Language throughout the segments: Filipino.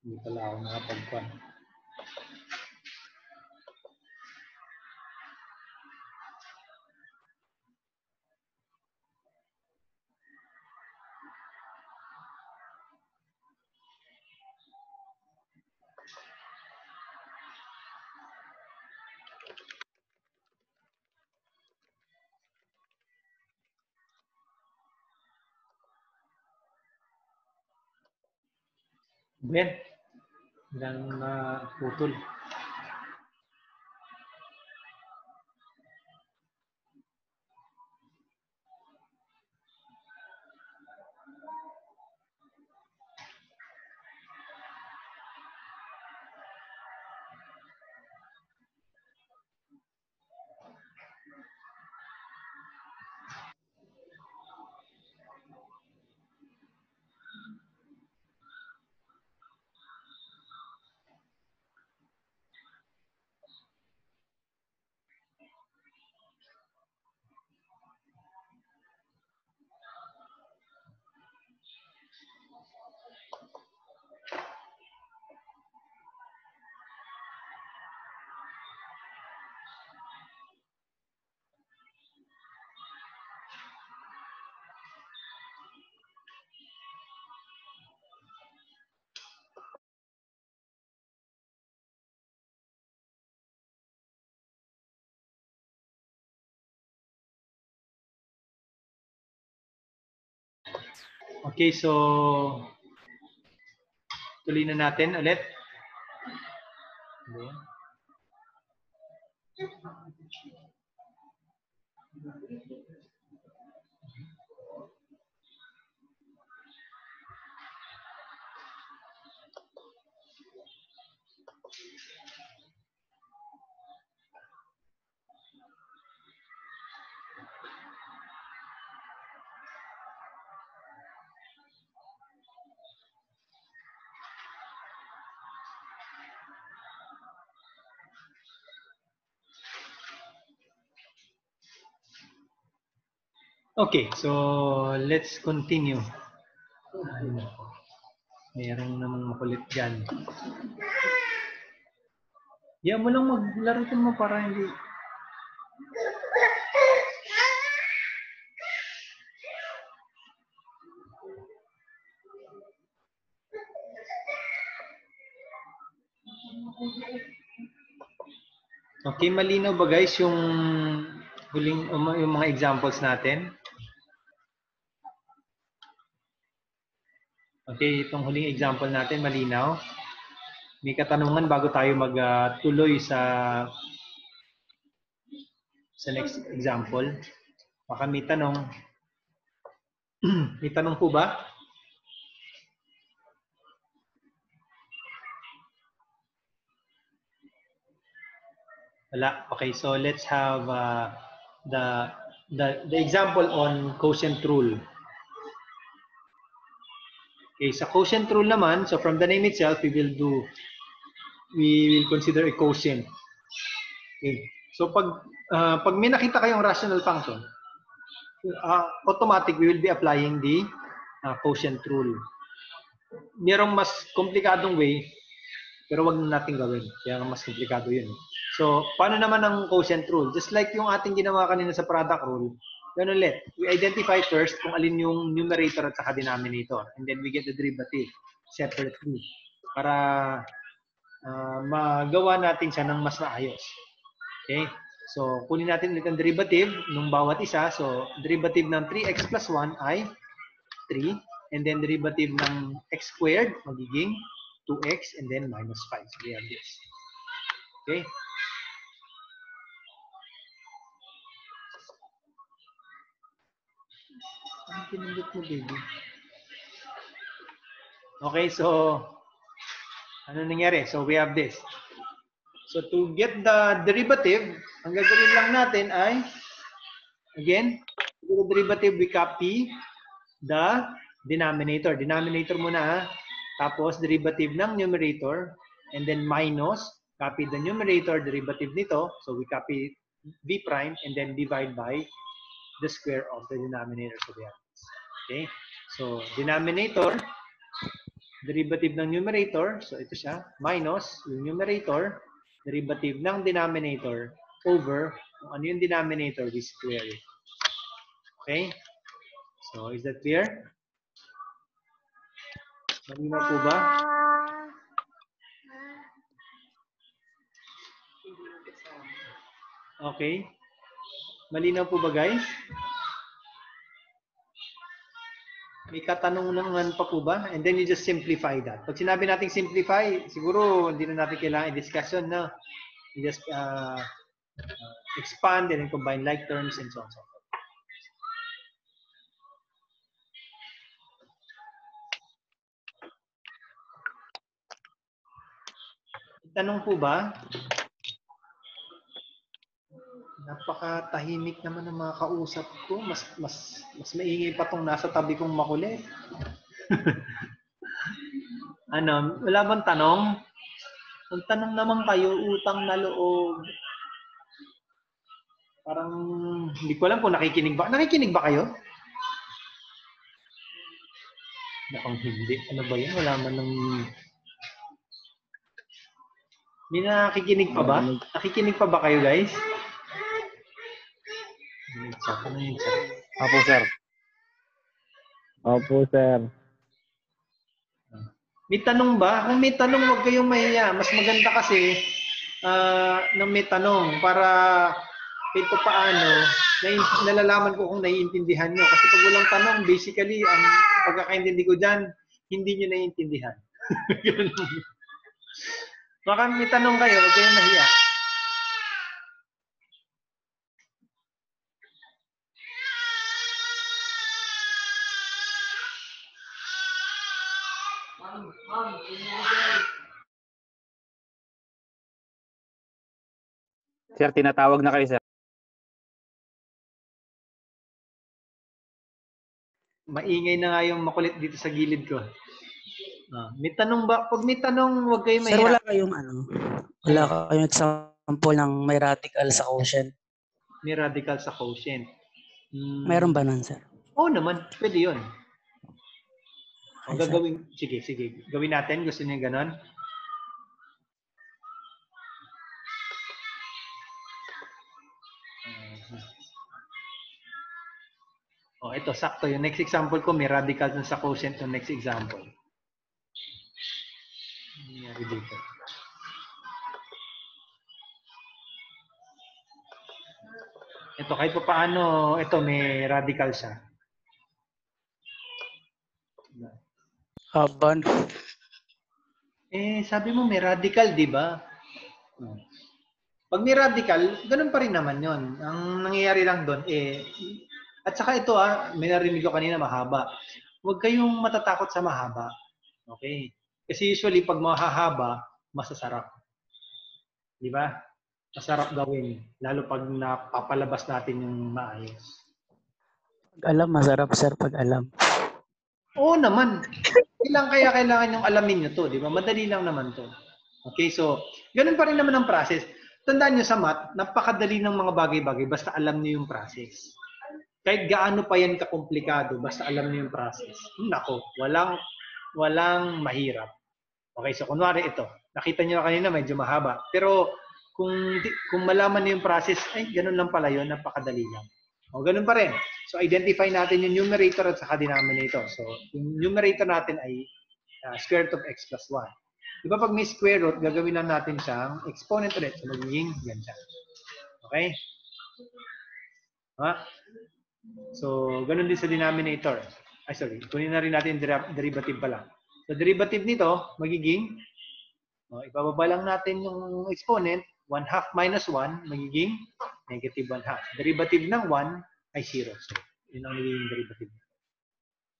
Hindi pala ako nakapagpan. Ben, ilang putol. Okay, so tuloy na natin ulit. Okay, so let's continue. Mayroong namang makulit dyan. Yan mo lang maglaro mo para hindi... Okay, malinaw ba guys yung huling yung mga examples natin? Okay, itong huling example natin malinaw. May katanungan bago tayo magtuloy sa next example. Baka may tanong. May tanong po ba? Wala. Okay, so let's have the example on quotient rule. Okay, sa quotient rule naman, so from the name itself, we will consider a quotient. Okay. So pag may nakita kayong rational function, automatic we will be applying the quotient rule. Merong mas komplikadong way, pero wag na natin gawin. Kaya mas komplikado yun. So, paano naman ang quotient rule? Just like yung ating ginawa kanina sa product rule, ganun ulit. We identify first kung alin yung numerator at saka denominator. And then we get the derivative separately. Para magawa natin siya ng mas maayos. Okay? So, kunin natin ulit ang derivative ng bawat isa. So, derivative ng 3x plus 1 ay 3. And then derivative ng x squared magiging 2x and then minus 5. So, we have this. Okay? Ano pinindot mo, baby? Okay, so ano nangyari? So, we have this. So, to get the derivative, ang gagawin lang natin ay, again, the derivative, we copy the denominator. Denominator muna, tapos derivative ng numerator, and then minus, copy the numerator, derivative nito. So, we copy v prime, and then divide by the square of the denominator. So, we have this. Okay? So, denominator, derivative ng numerator, so ito siya, minus yung numerator, derivative ng denominator over kung ano yung denominator, we square it. Okay? So, is that clear? Malinaw po ba? Okay. Malinaw po ba, guys? May katanungan pa po ba? And then you just simplify that. Pag sinabi nating simplify, siguro hindi na natin kailangan i-discussion, no? You just expand and then combine like terms and so on and so forth. Tanong po ba? Napakatahimik naman ng mga kausap ko. Mas maingay pa tong nasa tabi kong makulit. Ano, wala bang tanong? Ang tanong naman kayo, utang na loob. Parang hindi ko alam kung nakikinig ba. Nakikinig ba kayo? Nakang hindi. Ano ba yun? Wala man ng... May nakikinig pa ba? Nakikinig pa ba kayo, guys? Opo, sir. Opo, sir. May tanong ba? Kung may tanong, huwag kayong mahiya. Mas maganda kasi nang may tanong para ito paano, nalalaman ko kung naiintindihan nyo. Kasi pag walang tanong, basically, ang pagkakaintindi ko dyan, hindi nyo naiintindihan. Baka may tanong kayo, huwag kayong mahiya. Sir, tinatawag na kayo, sir. Maingay na nga yung makulit dito sa gilid ko. May tanong ba? Pag may tanong, huwag kayong mahiya. Sir, wala kayong example ng may radical sa quotient. May radical sa quotient. Meron ba nun, sir? Oo naman, pwede yun. Ay, Gagawin, sige. Gawin natin. Gusto niyo ganon? Ito, sakto. Yung next example ko, may radical dun sa quotient ng next example. Nangyari dito. Ito, kahit pa paano, ito, may radical siya. Haban. Sabi mo may radical, di ba? Pag may radical, ganun pa rin naman yon. Ang nangyayari lang doon, at saka ito, may narinig ko kanina mahaba. Huwag kayong matatakot sa mahaba. Okay? Kasi usually, pag mahahaba, masasarap. Di ba? Masarap gawin. Lalo pag napapalabas natin yung maayos. Pag alam, masarap, sir, pag alam. Oo naman. Kailangan yung alamin nyo to, di ba? Madali lang naman to. Okay, so, ganun pa rin naman ang process. Tandaan nyo sa math, napakadali ng mga bagay-bagay basta alam nyo yung process. Kahit gaano pa yan kakomplikado, basta alam nyo yung process. Nako, walang mahirap. Okay, so kunwari ito. Nakita nyo kanina medyo mahaba. Pero kung malaman nyo yung process, ay, ganun lang pala yun, napakadali lang. O, ganun pa rin. So, identify natin yung numerator at saka denominator. So, yung numerator natin ay square root of x plus 1. Diba pag may square root, gagawin lang natin siyang exponent ulit. So, magiging yan siya. Okay? So, ganun din sa denominator. Ay, sorry. Kunin na rin natin derivative pala. So, derivative nito, magiging, ibababa lang natin yung exponent, 1/2 minus 1, magiging negative 1/2. Derivative ng 1 ay 0. So, yun ang magiging derivative.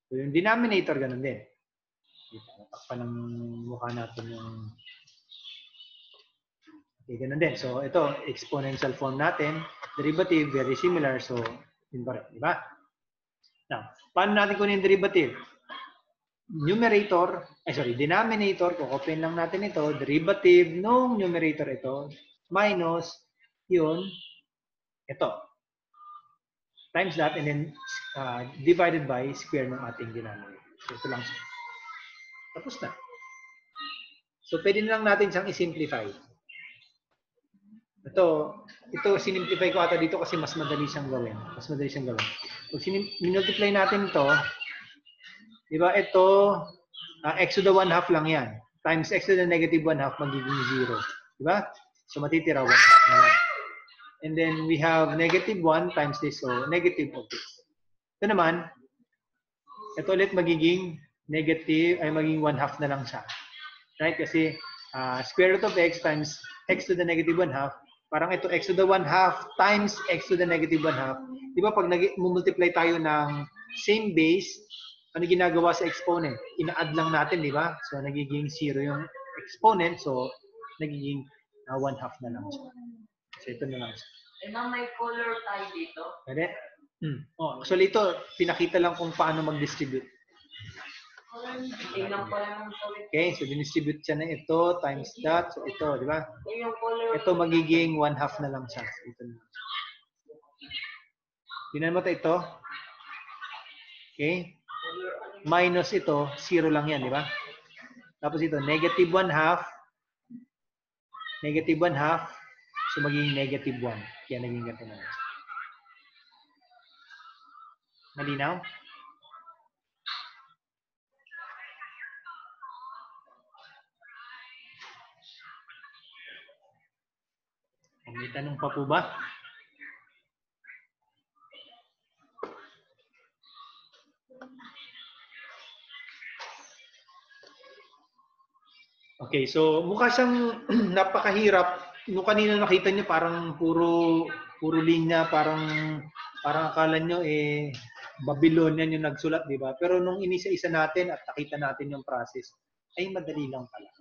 So, yung denominator, ganun din. Natakpan ng mukha natin yung... Okay, ganun din. So, ito, exponential form natin. Derivative, very similar. So, yun pa rin. Diba? Now, paano natin kunin yung derivative? Denominator, kukopin lang natin ito. Derivative nung numerator ito, minus, yun, ito. Times that, and then divided by square ng ating denominator. So, ito lang siya. Tapos na. So, pwede na lang natin siyang i-simplify. Ito sinimplify ko ata dito kasi mas madali siyang gawin. Kung minultiply natin ito, di ba, ito, x to the 1/2 lang yan. Times x to the negative 1/2 magiging 0. Di ba? So, matitira 1/2 na lang. And then, we have negative 1 times this. So, negative of this. Ito naman, ito ulit magiging negative, ay magiging 1/2 na lang siya. Right? Kasi, square root of x times x to the negative 1/2, parang ito x to the 1/2 times x to the negative 1/2. Di ba pag multiply tayo ng same base, ano ginagawa sa exponent? Ina-add lang natin, di ba? So, nagiging 0 yung exponent. So, nagiging 1/2 na lang siya. So, ito na lang siya. Ma'am, may color tayo dito. Pwede? Oh, actually, ito, pinakita lang kung paano mag-distribute. Tingnan ko lang sa Okay, so dinistribute siya na ito times that. So, ito, di ba? yung color. Ito magiging 1/2 na lang siya. So, ito na lang. Tingnan mo ito. Okay? Minus ito, 0 lang yan, di ba? Tapos ito, negative 1/2. Negative 1/2. So, magiging negative 1. Kaya naging ganito na lang. Malinaw? May tanong pa po ba? Okay, so mukha siyang napakahirap. Nung kanina nakita niyo parang puro linya, parang akala niyo Babylonian yung nagsulat, di ba? Pero nung inisa-isa natin at nakita natin yung process, ay madali lang pala.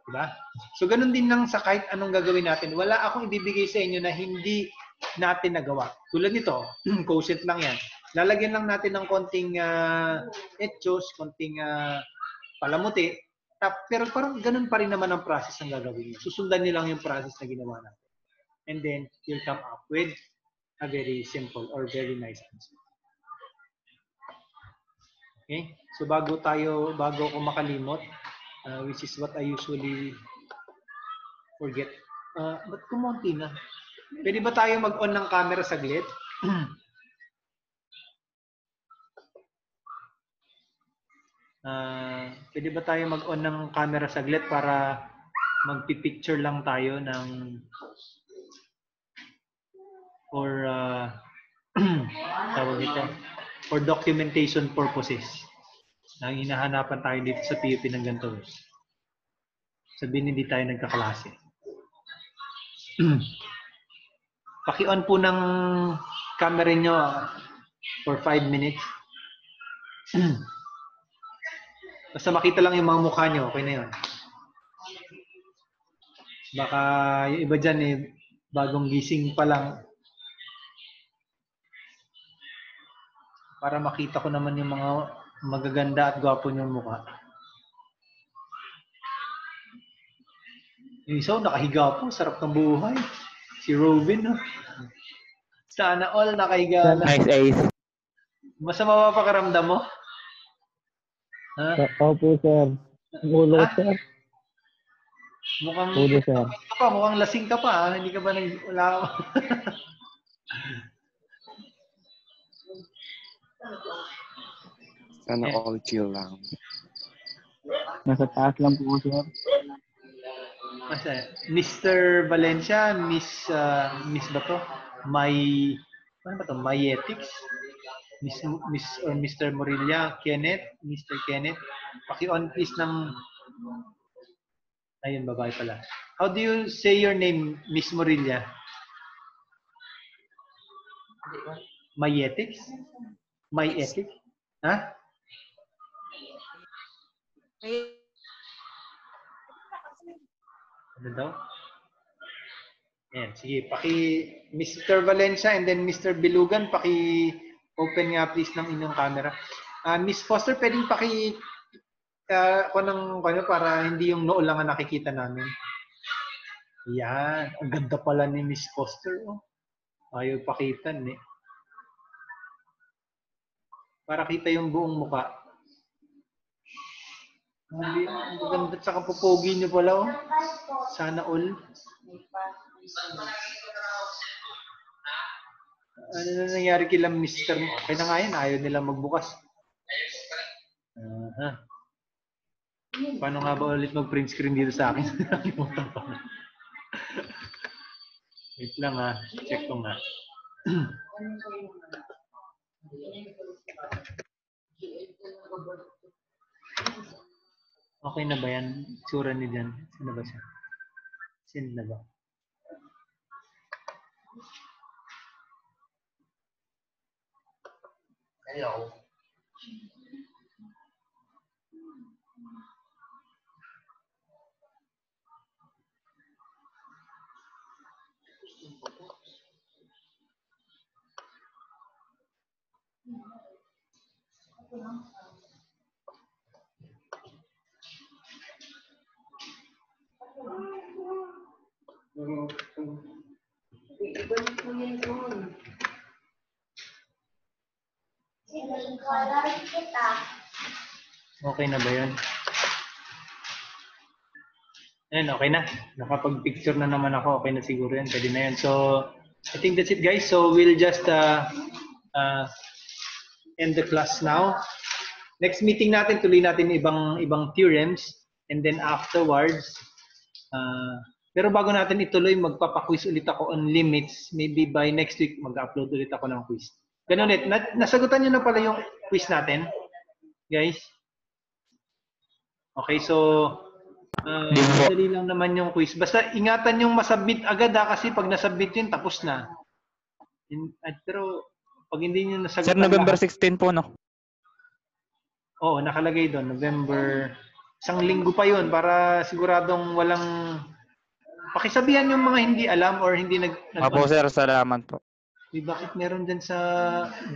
Di ba? So ganun din lang sa kahit anong gagawin natin. Wala akong ibibigay sa inyo na hindi natin nagawa. Tulad nito, quotient lang yan. Lalagyan lang natin ng konting etchos, konting palamuti. Pero parang ganun pa rin naman ang process ng gagawin niyo. Susundan niyo lang yung process na ginawa natin. And then, you'll come up with a very simple or very nice answer. Okay? So, bago ako makalimot, which is what I usually forget. Ba't kumunti na? Pwede ba tayo mag-on ng camera saglit? Pwede ba tayo mag-on ng camera saglit para magpipicture lang tayo ng for tawag dito, for documentation purposes. Ang hinahanapan tayo dito sa PUP ng ganito. Sabihin hindi tayo nagkaklase. Paki-on po ng camera nyo for 5 minutes. Basta makita lang yung mga mukha nyo, okay na yun. Baka yung iba dyan bagong gising pa lang. Para makita ko naman yung mga magaganda at gwapo niyong mukha. Yung isa, nakahiga po. Sarap ng buhay. Si Robin, no? Sana all nakahiga na. Nice ace. Masama ba pakiramdam mo? Ha? Opo, sir. Ulo, sir. Mukhang, Ulo, sir. mukhang lasing ka pa, ha? Hindi ka ba wala ka? Sana all chill lang. Nasa taas lang po, sir. Kasi, Mr. Valencia, Miss ba to? Ano ba to? Myetics? Miss or Mr. Morilla, Kenneth, Mr. Kenneth. Paki-on please ng ayun, babae pala. How do you say your name, Miss Morilla? Myetics? Myetics? Ha? Ano daw? Ayan, sige. Mr. Valencia and then Mr. Bilugan, open nga please ng inyong camera. Miss Foster, pwedeng para hindi yung noo lang ang nakikita namin. Yan. Ang ganda pala ni Miss Foster. Oh. Ayaw pakita, eh. Para kita yung buong muka. Ang ganda sa kapopogi niyo pala, oh. Sana all. Ano na nangyari kila Mr. mo? Okay na nga yun, ayaw nila magbukas. Paano nga ba ulit mag-print screen dito sa akin? Wait lang ha, check ko nga. Okay na ba yan? Tsura ni dyan. Saan na ba siya? Send na ba? Hello. Ibalik mo yan doon. Okay na ba yun? Ayan, okay na. Nakapag-picture na naman ako. Okay na siguro yan. Pwede na yan. So, I think that's it, guys. So, we'll just end the class now. Next meeting natin, tuloy natin ibang theorems. And then afterwards, pero bago natin ituloy, magpapaquiz ulit ako on limits. Maybe by next week, mag-upload ulit ako ng quiz. Ganun ulit. Nasagutan nyo na pala yung quiz natin, guys. Okay, so madali lang naman yung quiz. Basta ingatan yung masubmit agad kasi pag nasubmit yun, tapos na. Pero pag hindi nyo nasagutan Sir, November lahat, 16 po, no? Oo, nakalagay doon. November. Isang linggo pa yun para siguradong walang pakisabihan yung mga hindi alam or hindi Opo, sir. Salamat po. Bakit meron dyan sa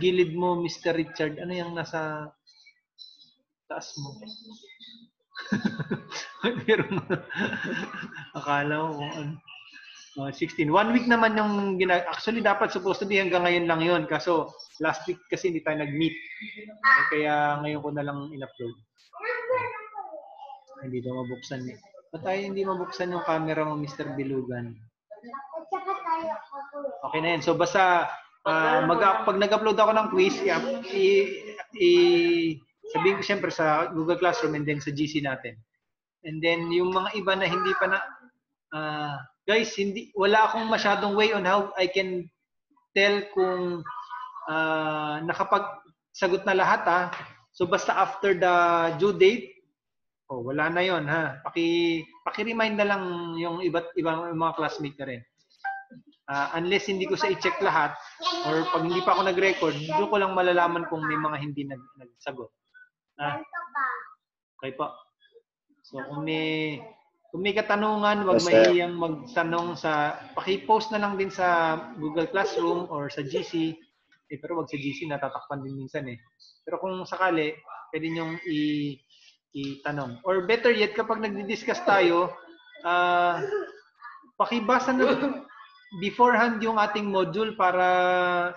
gilid mo, Mr. Richard? Ano yung nasa taas mo? Meron akala ko kung ano. 16. 1 week naman yung actually dapat supposed to be hanggang ngayon lang yun. Kaso last week kasi hindi tayo nag-meet. Kaya ngayon ko na lang in-upload. Hindi daw mabuksan eh. Ba't tayo hindi mabuksan yung camera mo, Mr. Bilugan? Okay na yan. So basta pag nag-upload ako ng quiz, sabihin ko siyempre sa Google Classroom and then sa GC natin. And then yung mga iba na hindi pa na guys, wala akong masyadong way on how I can tell kung nakapagsagot na lahat So basta after the due date, wala na yon ha. Paki-remind na lang yung ibang mga classmate na rin. Unless hindi ko sa i-check lahat or pag hindi pa ako nag-record, doon ko lang malalaman kung may mga hindi nagsagot. Okay po. So kung may katanungan, wag mahihiyang magtanong paki-post na lang din sa Google Classroom or sa GC. Pero wag sa GC, natatakpan din minsan eh. Pero kung sakali, pwede nyong itanong. Or better yet, kapag nagdi-discuss tayo, pakibasa na beforehand yung ating module para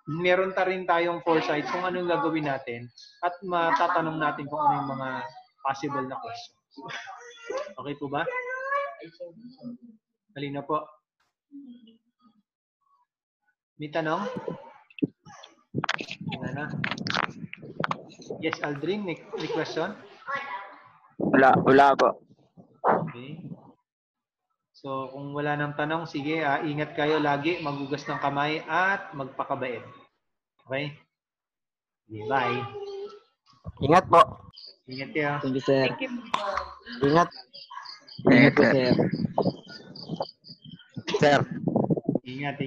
meron rin tayong foresight kung anong gagawin natin at matatanong natin kung ano yung mga possible na questions. Okay po ba? Halina po. May tanong? Wala na. Yes, Aldrin, may question? Wala po. Okay. So, kung wala nang tanong, sige, ingat kayo lagi, maghugas ng kamay at magpakabait. Okay? Okay, bye. Ingat po. Ingat kayo. Thank you, sir. Thank you. Ingat. Ingat po, sir. Sir. Ingat.